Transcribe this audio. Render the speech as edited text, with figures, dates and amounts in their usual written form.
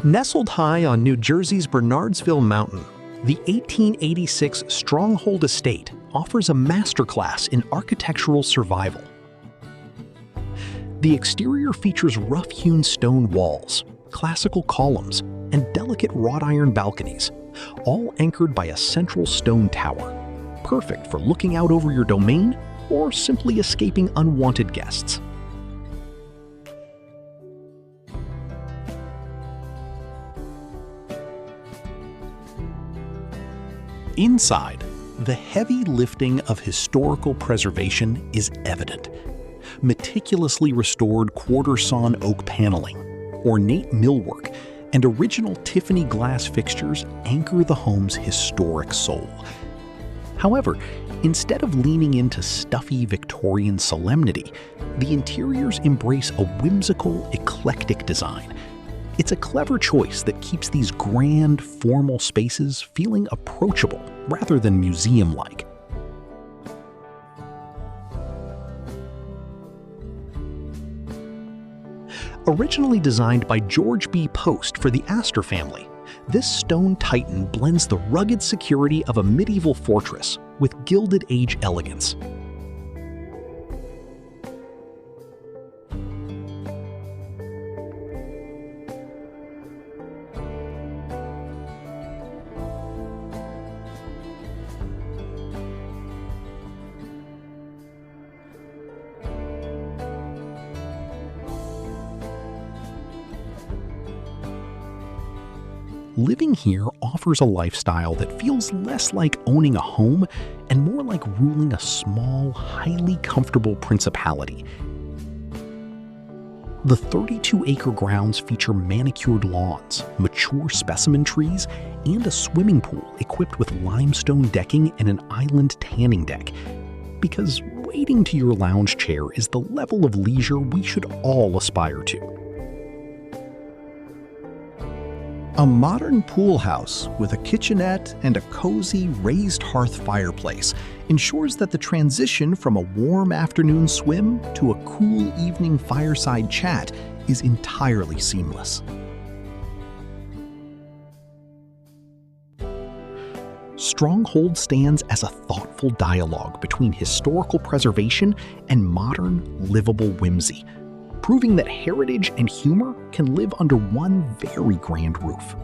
Nestled high on New Jersey's Bernardsville Mountain, the 1886 Stronghold estate offers a masterclass in architectural survival. The exterior features rough-hewn stone walls, classical columns, and delicate wrought iron balconies, all anchored by a central stone tower, perfect for looking out over your domain or simply escaping unwanted guests. Inside, the heavy lifting of historical preservation is evident. Meticulously restored quarter-sawn oak paneling, ornate millwork, and original Tiffany glass fixtures anchor the home's historic soul. However, instead of leaning into stuffy Victorian solemnity, the interiors embrace a whimsical, eclectic design. It's a clever choice that keeps these grand, formal spaces feeling approachable rather than museum-like. Originally designed by George B. Post for the Astor family, this stone titan blends the rugged security of a medieval fortress with Gilded Age elegance. Living here offers a lifestyle that feels less like owning a home and more like ruling a small, highly comfortable principality. The 32-acre grounds feature manicured lawns, mature specimen trees, and a swimming pool equipped with limestone decking and an island tanning deck. Because wading to your lounge chair is the level of leisure we should all aspire to. A modern pool house with a kitchenette and a cozy raised hearth fireplace ensures that the transition from a warm afternoon swim to a cool evening fireside chat is entirely seamless. Stronghold stands as a thoughtful dialogue between historical preservation and modern, livable whimsy, proving that heritage and humor can live under one very grand roof.